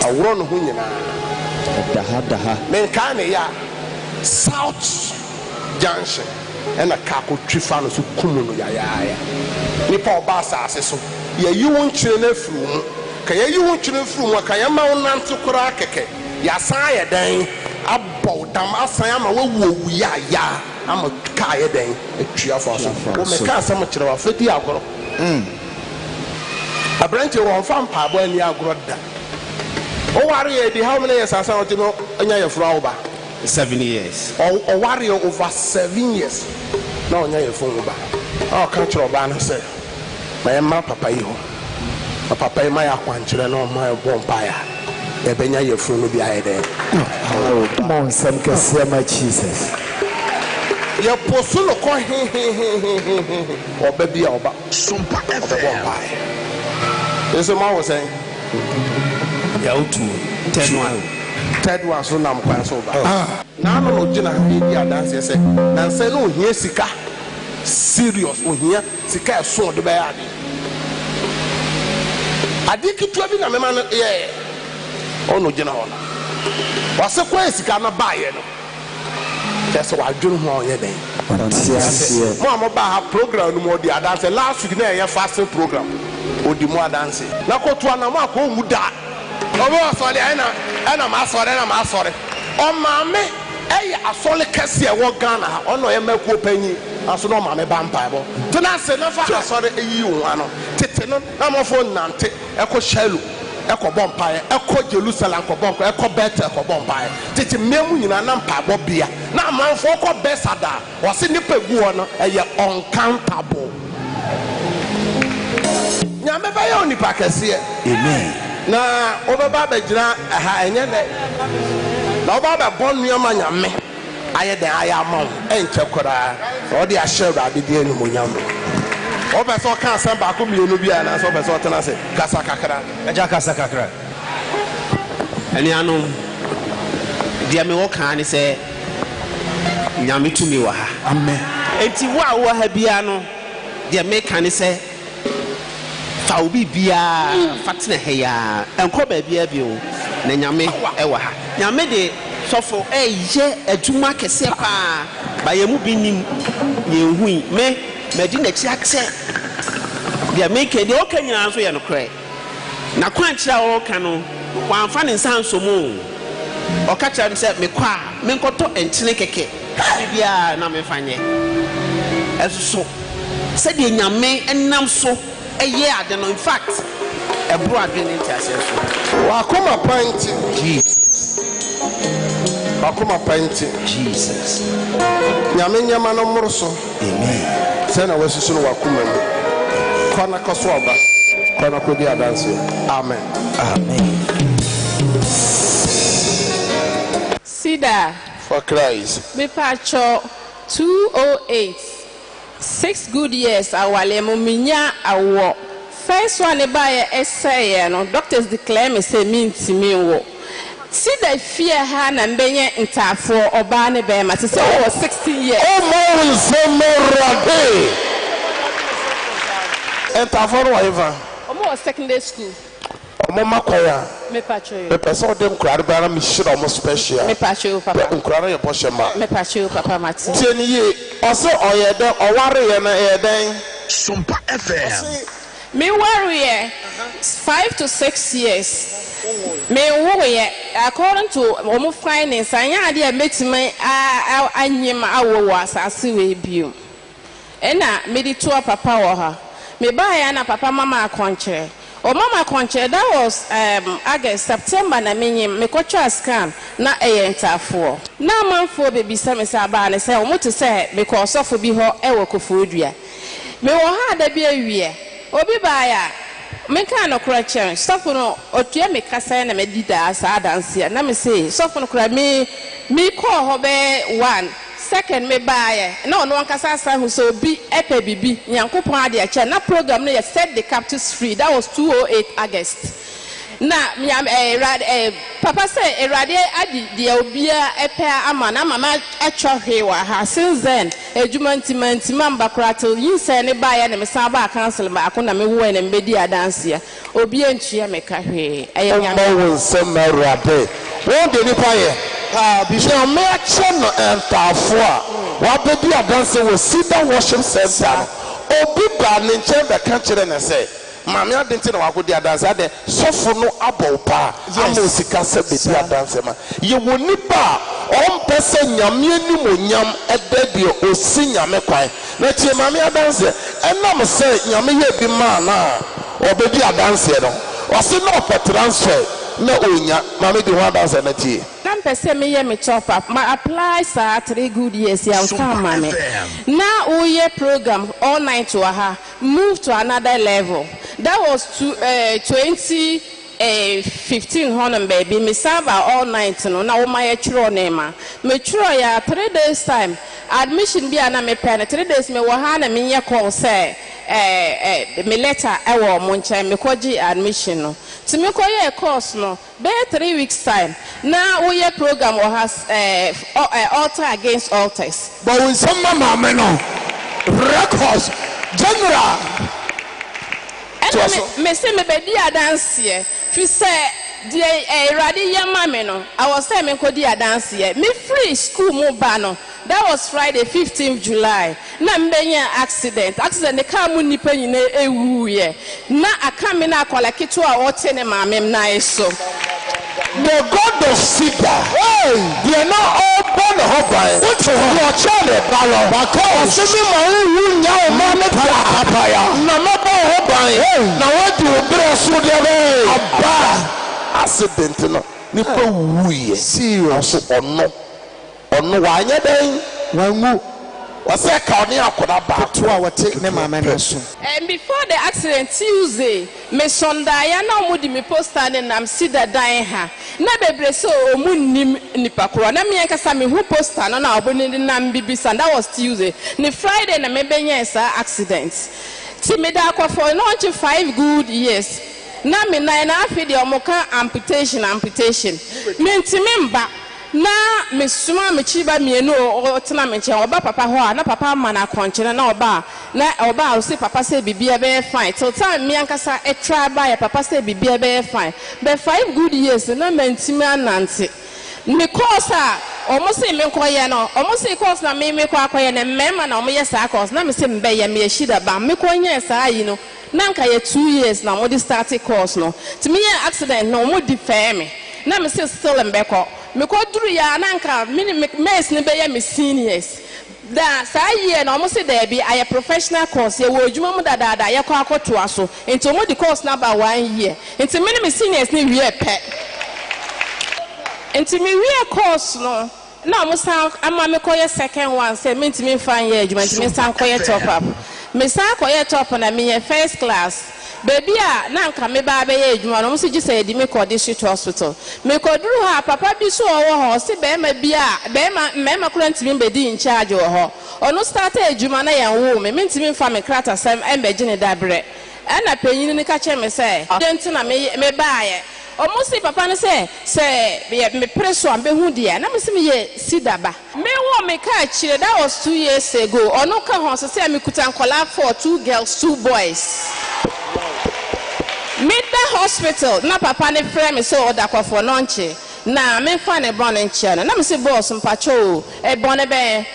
awro no ho nyina daha men kan ya South Junction and a kako trifano so kumu no ya nipa oba asase so ye yi won kyire na furu ka ye yi won kyire furu mu ka ye ma won nante kora keke ya san ye dan abɔ dam asan ama wawu ya ama ka ye dan etua fo so o me ka asam kyerɛ wa fedi agoro abrante won fa mpa bo ani agoro da o ware ye di how many years asan oti no anya ye furu awoba 7 years o ware over 7 years na onya ye furu ba o ka kyerɛ ba na say ma ye ma papa yi ho papa yi ma ya kwankyerɛ na o ma ye bɔ mpa ya e benya ye furu no bi aye den mon sem que se ma Jesus ye poso no ko oba bia oba Sompa FM eso ma wo sen ya utu third one so nam kwan so ba na no gina bi adanse se na nse no ohia sika serious ohia sika so de ba ya ade kitua bi na mema no ye ono gina ho na wase kwa sika na ba ye no that's why adwun ho ye den mo ba ha program no mo di adanse last week na ye fasting program odi mo adanse na kotu na mo akọ mu da obo asole ana ma asore o ma me eye asole kese e wo Ghana ha ono ye makuo panyi aso no ma me ba mpa bo tena se na fa asore eyi wo ano tete no na mo fo nante e ko shalu e ko bompa e ko Jerusalem ko bonko e ko Bethel ko bompa tete memu nyina na mpa bo bia na amanfo ko besada wo se ni pegu wo no eye uncountable nyame ba ye oni pakese amen na obaba bejira ha enye ne na obaba bonu ma nyame aye den aye amon enche kora o de ahyeru adede enu monyam o be so kan san ba ko mienu bia na so be so tena se kasa kakra eja kasa kakra eni anu dia me wo kan ni se nyame tumi wa ha amen enti wo ha bia no dia me kan ni se fa obi bia fatena he ya enko ba bia bio na nyame e wa ha nyame de sofo eye adwuma kese pa ba ye mu binim ye hui me di na chi akse dia me ke de o ka nyina so ye no kre na kwan kira o ka no wan fa ne nsanso mu o ka kira se me kwa me nkoto entene keke bia na me fanye eso se de nyame enam so eye ade no in fact ebro adwene ntiaseso wakoma panti Jesus nyame nyama no moroso amen se na wasusu no wakoma mu kwana koso oba kwana kodi adanse amen Cedar for Christ me pacho 208 6 good years awale mo minya awo first one by essay no doctors declare me say me ntimi wo Cedar fear ha na mbenye ntafo oba ne be ma say 16 years oh mo so morade ntafo no waiva omo secondary school omo makwaya me pacho me person dem krade bara me shira omo special me pacho papa nkrade ye boshema me pacho papa mati tieni ye oso oyede oware ye na eden Sompa FM me worry 5 to 6 years me worry according to omo finance anya ade metime anyima awowo asase we bio ena me di to papa wo ha me ba ya na papa mama akonche o mama akonche that was August September na me kocha scan na ntafo na manfo bebi se me sa ba ne se o mutu se me ko sofo bi ho e wo kofodua me wo ha da bi awie obi ba ya me kan no kura chen sofo no otue me kasa na me dida sa dance na me say sofo no kura me call ho be 1 second me buy no ankasa sa hu so bi epe bibi nyankopon ade a che na program no ye set the captives free that was 208 August na papa say erade adi de obia epe ama na mama atwa hwe wa ha since then ejumantimanti mamba kratel yin say ne ba ya ne mesa ba cancel ba akona me wo ne mbedi adanse ya obia ntua me ka hwe eye nyame won sem erade won de nipa ye bishop me ache no entafo a wa bedi adanse wo Cedar worship center obi ba ne nche be ka kire ne say mami adenti na wagodi adanse ade sofo no abọpa amosika se bedi adanse ma ye woni ba on pese nyame anim onyam edade osi nyame kwan na tie mami adanse enam se nyame ye bi ma na obedi adanse no wase no transfer na onya mami di ho adanse na tie nam pese me ye me top up my apply sa 3 good years ya come mami na oye program all night to aha move to another level. That was 2015 honor baby. Me serve all night no. Na o my churo nema. Me churo ya 3 days time. Admission be ana me pen 3 days me waha na me ye call say me letter e wo mo nche me koji admission no. To me koye course no. Be 3 weeks time. Na o ye program o has altar against altars. But when some mama no records general me say me be dia dance here. Fi say the Radi Yamame no. I was say me ko dia dance here. Me free school mo ba no. That was Friday 15th July. Na mbenya accident. Accident the car mu nipa nyine ewu ye. Na aka me na akola kitu a wote ne maame na eso. The God of Cedar. Hey, they are not all born hobby. What your child ballo? Because me ma wu nya o ma me papa ya. Na ma ba hobby. Na what you bring so there aba accident no. Nipa wu ye. Serious ono wa anya den wangu. Wase ka oni akoda ba to a wote ne mama no so. And before the accident Tuesday, me sondaya na omudi me poster ne nam Cedar dan ha. Na bebre so omunnim nipa kro. Na me nkasa me hu poster no na oboni nam bibisa. That was Tuesday. Ne Friday na me benya sa accident. Ti me da kwa for no 5 good years. Na me na afi de omoka amputation. Me ntimi mba. Na me suma me chiba mienu o tena me nche oba papa ho a na papa ma na konchene na oba o se papa say bibia be fine till time me ankasa e try by papa say bibia be fine be 5 good years na mantimi anante me course a almost say me koye no almost say course na me koye na mema na omo sa course na me say me be ya me shida ba me koye sa yi no na nka ye 2 years na mo di start course no to me accident no mo di fair me na me say still mbeko me ko duru ya na nka mes ne be ya me seniors da sa year na almost say there be a professional course ye wo adwuma mu dada ye kwa akoto aso enti mo di course number 1 year enti me seniors ni wie pe enti me wie course no na mo san ama me koye second one say me enti me fan year adwuma enti me san koye top up me san koye top na me first class baby a na nka me ba be ye adwuma no mo si gise di me ko district hospital me ko duru ha papa bi so wo ho si be ma bi a be ma kura ntimi be di in charge wo ho ono start adwuma na yan wo me ntimi fa me krata sam embe gine dabre na panyin ni ka che me say dent na me ba ye omo si papa no say me preso am be hu dia na me si me ye Cedar ba me wo me ka chire that was 2 years ago ono ka ho so say me kuta nkola for 2 girls 2 boys Midday hospital na papa ne frɛ me so oda kwafo no nche na me fa ne bon nche na me se boss mpacho e bon ne be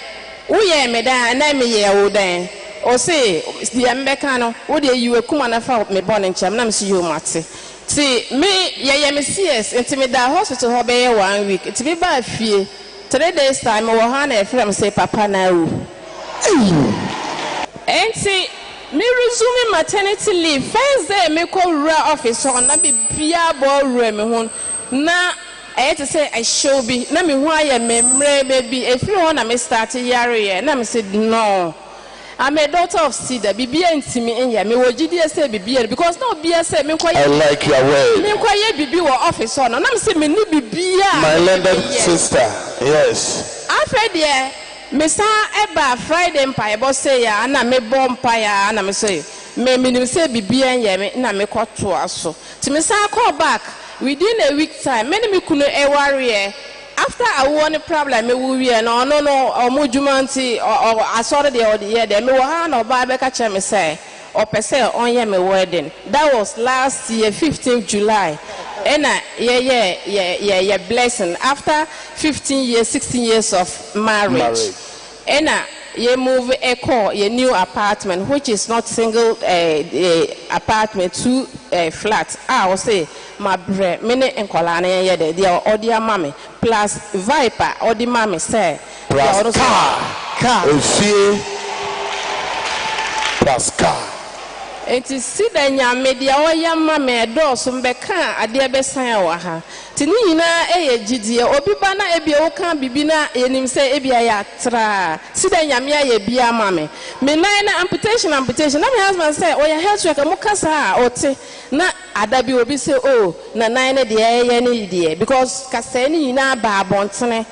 wo ye me da na me ye wo dan o se dia mbeka no wo de yiwe kuma na fa me bon nche na me se yo mate ti me ye me CS enti me da hospital ho be 1 week enti be ba fie 3 days time wo ha na e frɛ me say papa na wo enti me resume maternity leave first day me ko rura office on na bibia bo rura me ho na I to say I show be na me hu aye me mre baby efiri ho na me start yare na me said no I'm a daughter of Cedar bibia ntimi enya me wogidi say bibia because no bibia say me koye I like your way me koye bibi wo office on na me say me ni bibia my landed sister yes after there me sa eba Friday mpa e bo say ya na me bompa ya na me say me say bibia nyame na me kwato aso ti me say call back within a week time me kunu e worry after I won a problem me we no omo jumanti or asori de or the year me wo ha no ba be ka che me say or per se on ye me wedding that was last year 15th July and yeah blessing after 15 years 16 years of marriage. And you move a core, your new apartment, which is not single apartment, 2 flats. I will say, my bread, minute and colana, yeah, they are all dear mammy, plus Viper, or the mammy say, plus car, plus car. It is Cedar media or young mammy, door, some beca, a dear besan or her. Tinina, Gidia, or Bibana, Ebioka, Bibina, and him say, Ebia, tra, Cedar Yamia, Bia mammy. Menina amputation. My husband said, oh, your health worker, Mukasa, or te, not Adabi will be say, oh, na 9 dear, any dear, because Cassani, na Barbontone,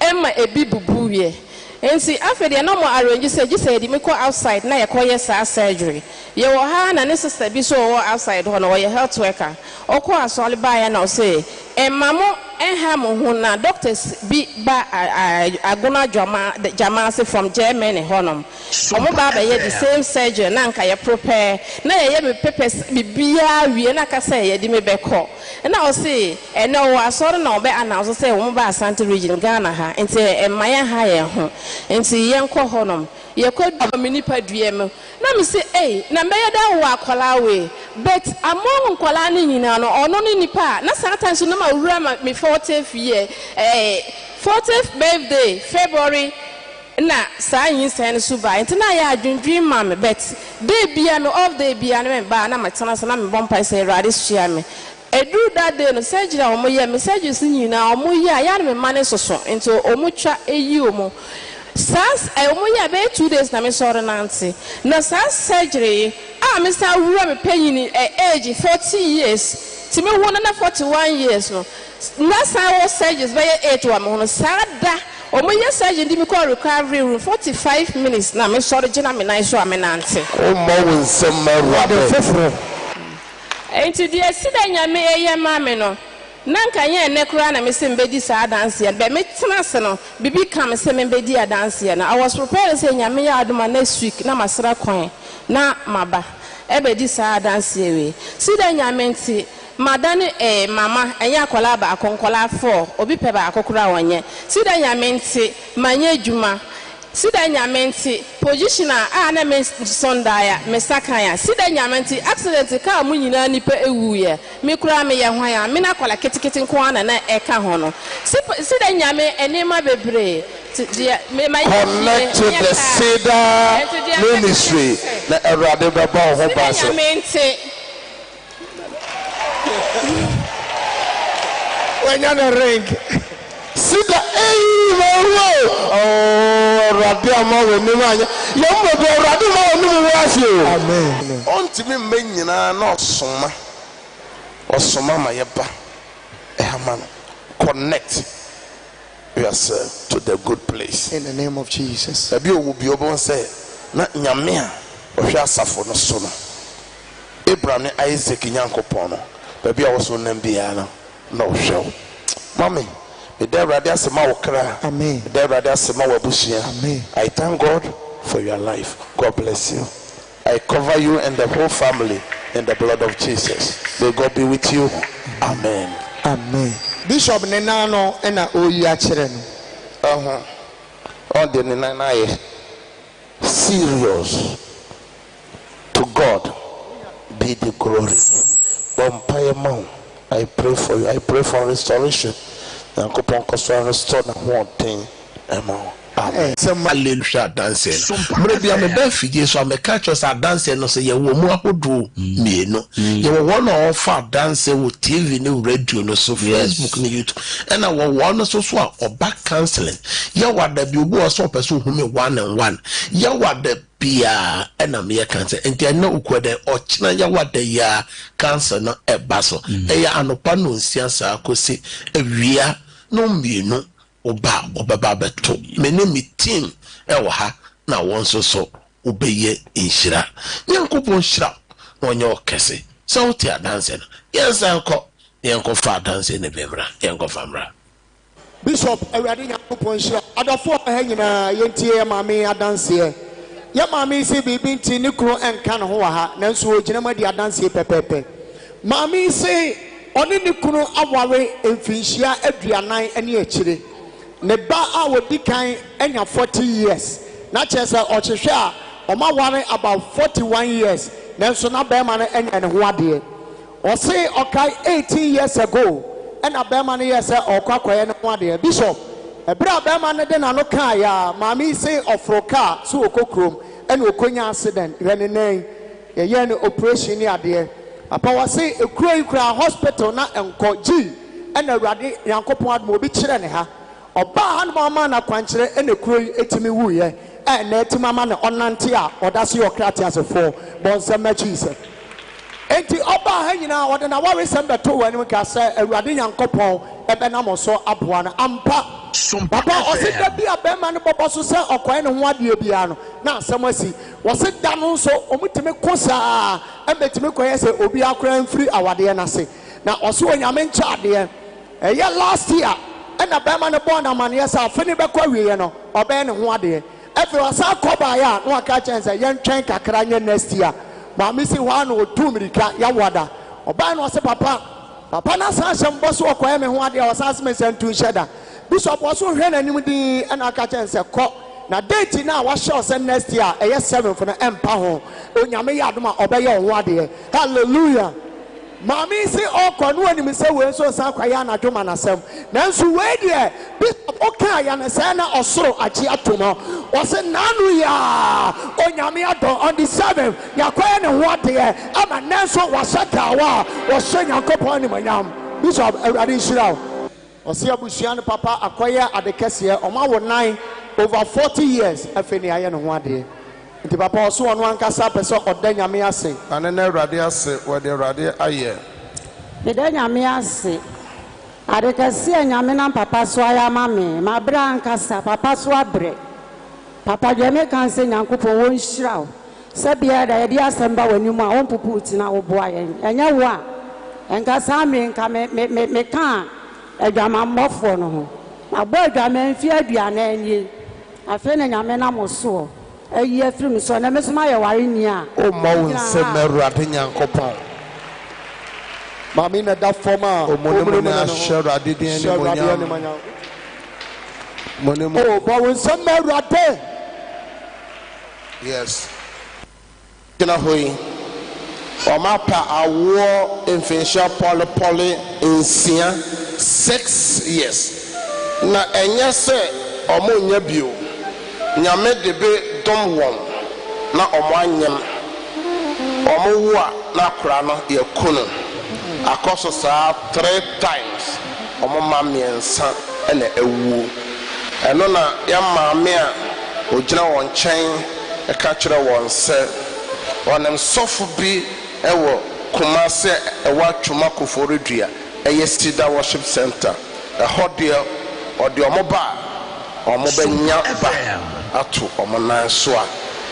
Emma, a bibubuye. And see, after the normal arrange, you said, you go outside, now you call your surgery. You will have a necessary be so outside one or your health worker. Or call us all by and I'll say, and Mamma and Hamona doctors be by Aguna Jamasi from Germany, Honum. Omo Baba, yet the same surgeon, Nanka, you prepare. Now you have peppers be beer, we and I can say, you may be call. And I'll say, and no, I saw no better, and I'll say, Womba Santa Region, Ghana, and say, and Maya higher home, and see young Honum. You could do a mini padrium. Let me say, eh, Nambeda wa Kolawe, but among Kolani or no nipa, not sometimes no more me 40th year, 40th birthday, February. Na science and suba and tonight I dream mammy, but they be an off they be an ba na my son and I'm bumpy say radish share me. I do that day no surgery or my messages in you now, Muya, Yan money so into Omucha a yumo. Sas, I only about 2 days na me sorry Nancy. Na sas surgery, Mr. Remy paying age 40 years. To me 141 years no. Last I was surgeries by 8 woman sada. O my surgeon did me call recovery room 45 minutes. Na me sorry Jina me nice so me Nancy. Oh mo some rubber. And to the Cedar nyame mammy no. Nanka ye nekura na me se mbedi sa dance ya be me tenase no bibi kam se me mbedi a dance ya na I was prepared to say nyame ya adoma next week na masra kwan na maba e be di sa dance ya we Cedar nyame nti madane mama enya akola ba akonkola 4 obi pe ba akokura wonye Cedar nyame nti manye adwuma Cedar nyame nti position a na me sondaya me sakanya Cedar nyame nti accident ka mu nyina nipa ewu ye me kura me ye hwan ya me na kola ketekete nko ana na eka ho no Cedar nyame enema bebre me my connect to the Cedar ministry na erade baba ho ba so nyame nti when you na ring Cedar Amen. On me menina no soma or soma mayeba ehaman connect yourself to the good place in the name of Jesus. Ebi will be able to say na nyame a ohwa asafo no so no Abraham ne Isaac nyankopon no baby a wo so nam bia no na ohwa mami Amen. Amen. I thank God for your life. God bless you. I cover you and the whole family in the blood of Jesus. May God be with you. Amen. Amen. Bishop Nenano and Oya Cheren. On the Nenana serious. To God be the glory. Bumpire Mount. I pray for you. I pray for restoration. Yankopon koso restore na ho ten emo amen hallelujah dance no bia me ba fije so me catch us dance no say ye wo mu ahodo mienu ye wo one of dance wo TV ne radio no so Facebook ne YouTube and wo one so a oba counseling ye wada bi obu so person hu me 1 and 1 ye wada bia ena me cancer enti na ukwede ochina ye wada ya cancer no eba so e ya anopa no nsiasa akosi ewia no mienu oba obaba beto me ne me team e wo ha na won so obeye inshira nyankopon shira onyo kese so uti adanse no yensa nko yenko fa adanse ne bemra yenko famra Bishop awurade nyankopon shira adafo ha nyina yentie maame adanse ya maame se bibi nti ne kro enka no ho ha nanso ogina madi adanse pepepe maame se oni ne kro aware emfinhia aduanan ene akire ne ba a wodi kan enya 40 years na chese ochehwe a oma ware about 41 years nanso na be ma no enya ne ho ade o se okai 18 years ago ena be ma no yes okwakoye ne ho ade bishop ebra be ma no de na no kan ya maami se ofroka so okokrom ena okonya accident renenen ye ne operation ni ade papa wase ekuro ikura hospital na enkoji ena awurade yankopon admo obi kire ne ha oba han mama na kwankire ena ekuro etimi wuye na etimama na onante a odase yokrati asefo bonsema Jesus enti oba ha nyina wode na ware sembe to wani ka se awurade yankopon ebe na moso aboa na ampa papa osida bia bema ne bobo so se okoe ne ho ade bia no na asem asi wose da no so omutime kosa ebetime koye se obi akora mfiri awade na se na oso onyame ncha ade eye last year ena bema ne born amane sa afini bekwa wiye no obe ne ho ade efe wasa koba ya no aka chense yentwen kakra nye next year ma misi wa no otumirika ya wada oba no se papa na sa hyem so okoye me ho ade wasa se me sentu sheda bishop was so hwe nanim din na aka chense ko na date na wa show se next year eye 7 for na empa ho onyame ya adoma obeye ho ade hallelujah Mami si oko no anim se we so san kwaya na dwoma na sem nanso we de bishop oka ya na se na osoro achi atomo o se nanu ya onyame adon on the 7th ya kwaya ne ho ade ama nanso wa shaka wa o se nyankopon ni manyam bishop awurade shiraw o se abushia ne papa akwaya adekese o ma wo 9 over 40 years afeni aye ne ho ade nti papa oso ono ankasa pese odanyame ase anene awurade ase wode awurade aye edanyame ase adekase nyame na papa so aya mame mabra ankasa papa so abre papa dweme kan se nyankopon won hyiraw se bia da yedi asemba wani mu a won pupu tina wo boa yen enya wo a enkasa me nka me kan adwama mmofo no ho abo adwama mfi aduana enye afi na nyame na moso ayi film so na mesoma ye ware ni a o ma won se merade nyankopon mami na da forma o monemu na shero adedin ni monemu o ba won se merade yes kina hoyi o ma pa awo infection poly insia 6 years na enye se o mo nya bio nyame debe dom won na omo anyem omo wo a na kora no yakunu akoso saa 3 times omo mamiensa ena ewu eno na ya maame a ogina won chen e ka kire won se onem sofu bi ewo kumase ewa twuma koforedua eye Cedar worship center e hodie ode omo ba omo benya ba ato omo nan so a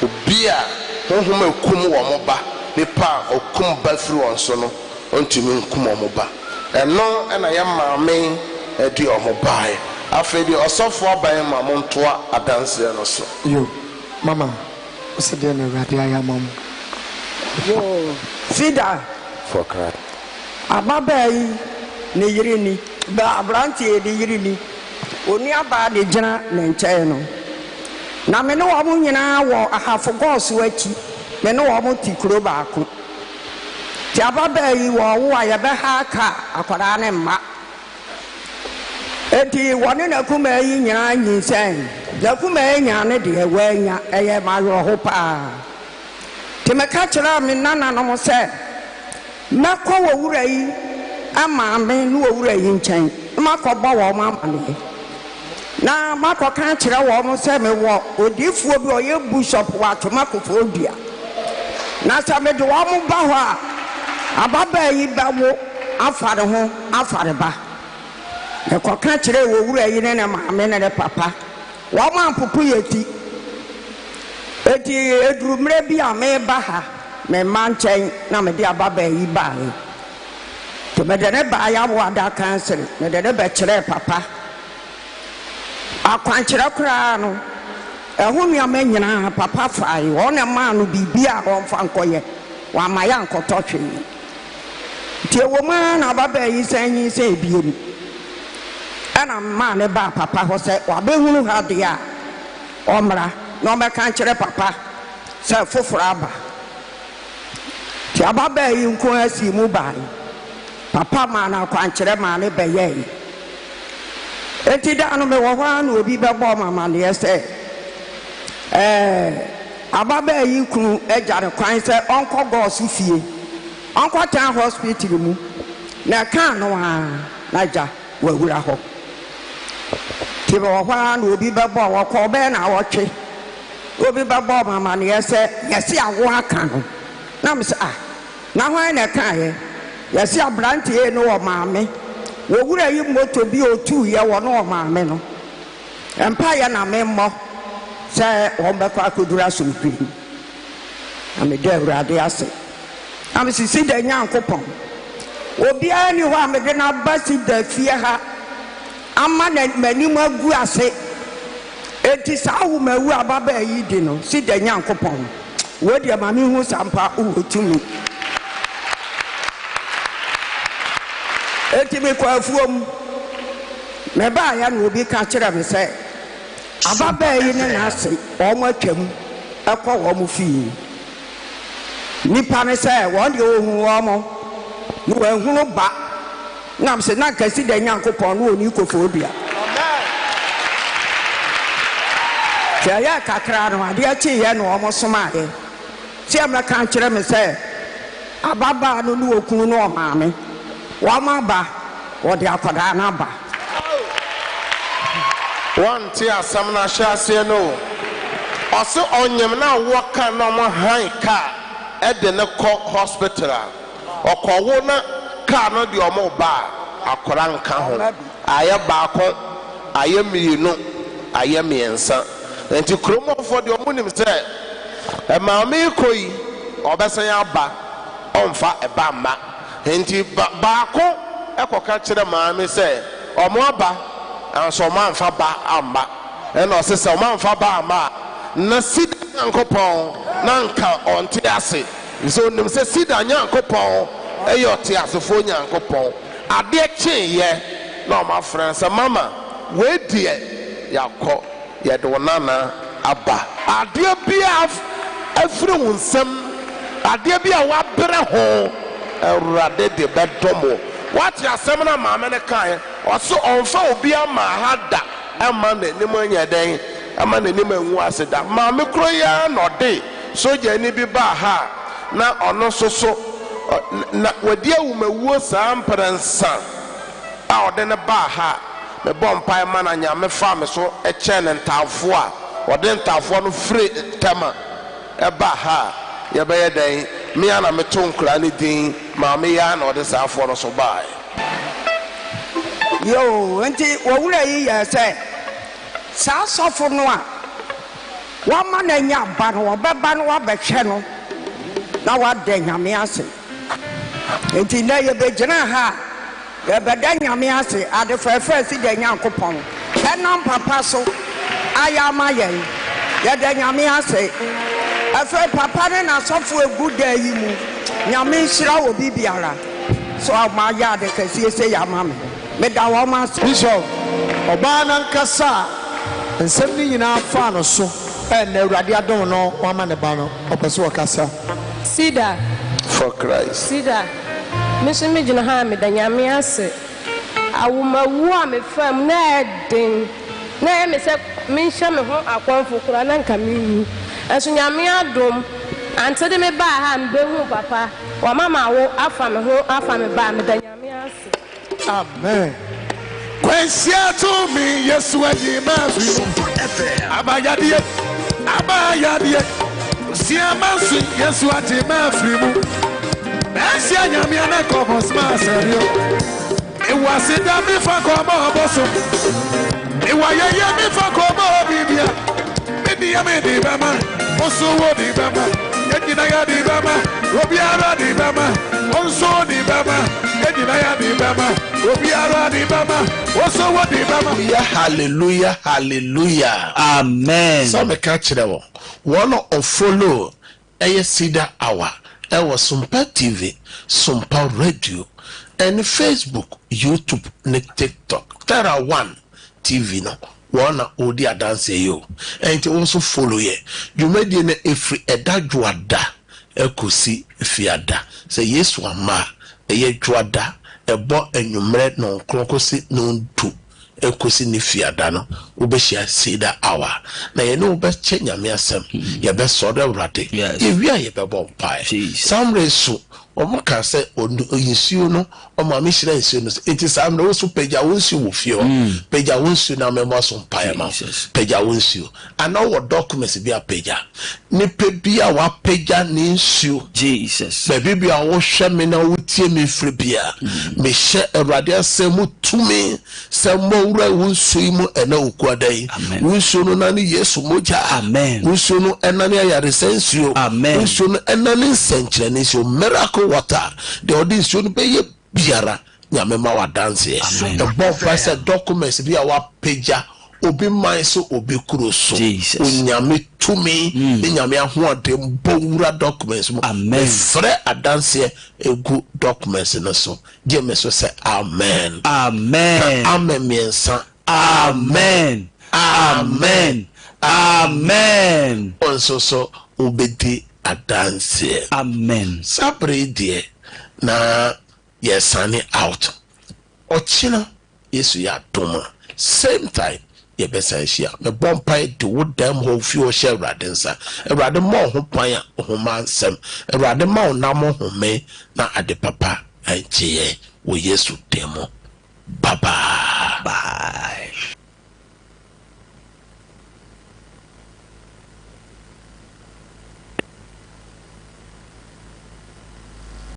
obi a honhom ekum wo mo ba nipa okum ba firi won so no ontimi nkum omo ba eno ena ya maame edi omo bae afedi osofo aban ma mo ntoa adanse no so yo mama ose de na radio ya mam yo Cedar for cry ababai ne yirini ba abrantie de yirini oni aba de gina ne nkyɛn no na me ne wo mo nyina wo ahafo gɔɔso achi me ne wo mo ti kuro baako ti ababa yi wo wo a yɛbɛ ha ka akwara ne mma enti wɔne na kuma yi nyina nyinsɛn na kuma yi nya ne de wanya ɛyɛ ma yɔ ho paa ti me ka kyerɛ me nana no mo sɛ mɛkɔ wo wura yi ama me ne wo wura yi nkyɛn makɔbɔ wo mo amane na mako kan kire wo mo se me wo odifuo bi oye bishop wa toma kofo dua na sa me de wo mo ba ho a ababa yi ba wo afare ho afare ba e ko kan kire wo wura yi ne na maame ne de papa wo ma ampupu yeti eti edurumre bi a me ba ha me manchen na me dia baba yi ba e to me de ne ba ya wo ada cancel me de ne be kire papa akwankyere kra no ehunu ya manyina papa fai wona ma no bibia on fa nkoye wa ma ya nkoto twe tie wo ma na baba yi sanyi se biem ana ma ne ba papa ho se wa be hunu ha de a omra no me kan kyere papa se foforo aba ti ababa yi nko asi mu ba papa ma na kwankyere ma ne be ye eti da no me wo hwa na obi be bo mama ne se ababa yi kunu ejare kwan se onko gosu fie onko tan hospital mu na kan no ha na ja wawura ho ti bo hwa na obi be bo wo ko be na wo twe obi be bo mama ne se yesi awo aka no na me se na hwan na kan ye yesi abrantie no wo maame wawura yi moto bi otu ye wo no maame no empa ya na memmo se wombekwa akodura sompi amede awurade ase amsisi da nyankopon obi ani ho amede na basi da fie ha ama na manim agu ase enti sawo mawu ababa yi di no si da nyankopon wo de ma me hu sampa otumi enti me kwa afuom me ba ya na obi ka kire me se ababa yi ne na ase omo atwam akọ omo fi nipa ne se won de ohun omo no ehunu ba nam se na kasi da nyankopon no oni kofobia amen ya kakra no ade achi ye no omo soma ye se amra kan kire me se ababa no no okun no o maame wa ma ba wo de akoda na ba one tia samna shase no oso onyem na woka na mo han ka e de ne ko hospital okowo na ka no de omo ba akora nka ho aye ba ko aye mienu aye miensa enti kromofo de omo nim se e ma me koi obesan aba onfa e ba ma enti ba ko e koka kire ma me se omo aba so man fa ba amba and no se man fa ba ma na sida nyankopon na nka onte ase so nim se sida nyankopon eyo te asefo nyankopon ade cheye na ma fransa mama we die yakọ ye de wonana aba ade bia afre wunsam ade bia wa bere ho erade de bedomo what yasem na maame ne kan oso onfa obi ama hada ama na nim anya den ama na nim anwu aseda maame kro ya no de soja ni bi ba ha na ono soso na wadi awumawuo sampransa a ode ne ba ha me bompa ma na nya me fa me so e che ne ntafo a ode ntafo no free tema e ba ha ye be ye den me ana me to nkura ne din maame ya na ode saafo no so bae yo enti wawura yi ya se sa sofo no a wa ma na nya ba no obeba no wa behwe no na wa de nyame ase enti na ye be gina ha ye be de nyame ase ade fefe si de nyankopon enam papa so aya ma ye ye de nyame ase afa papa ne na sofo egu da yi mu nyame nhira wo bibiara so ma ya de kasi se ya ma me da wo ma bishop oba na nkasa nsem ni nyina fa no so na awurade adom no wa ma ne ba no opeso okasa Cedar for Christ Cedar me se me gina ha me da nyame ase awumawu a me fam na eden na me se me hye me ho akonfo kura na nka me hu enso nyame adom ante de me ba ha mbe hu papa wa mama wo afa me ho afa me ba me da nyame ase amen kwensia to me yesu ayi ma fi abayade sia mansu yesu ati ma fi mu asia nyame na kobos ma serio e wase da me fa ko ma oboso e wa ye me fa ko ma bibia me di ba ma Osuwo di bama, Yedina ya di bama, Obiara di bama, Onso di bama, Yedina ya di bama, Obiara di bama, Osuwo di bama. Hallelujah, hallelujah. Amen. Some catch them. One of follow a Cedar Hour. I was Sompa TV, Sompa Radio, and Facebook, YouTube, and TikTok. There are one TV no. One Odia dance you, and to also follow ye. You made in a free a dagwada, a kusi fiada. Say yes, one ma, a ye drada, a bo and you made no crocosi no two. Ekusi ni fiadano ubeshia Cedar Hour na ye no best change me asem ye best sort of rate ye wi ye be bon pai some resu omo ka se oyinsuo no omo ami hira nsuo no it is am no so peja wonsuo wo fie peja wonsuo na memo so pai ma peja wonsuo ana wo documents bi a peja ni pe a wa peja ni nsuo Jesus be bi a wo hwe me na wo tie me firi bia me hye awrade asem tumi semo wura wonsuo mu ena okuadai wonsuo no na ni Yesu moja amen wonsuo no ena ni ayare sensuo amen wonsuo no ena ni senkyere ni so miracle water the audience no be ye biara nyamema wa dance the both first documents bi a wa peja obi man so obi kuro so onyame tumi nyame ahoade mbowura documents mo frɛ adanse egu documents no so je me so say amen amen amen miensa amen amen amen onso so obedi adanse amen sabre die na yesane out ochina Yesu ya doma same time ye besa hia me bompai de wo dam ho fi o hye Awurade nsa Awurade ma ho pan a ho mansem Awurade ma na mo ho me na ade papa anchie wo Yesu demo bye bye.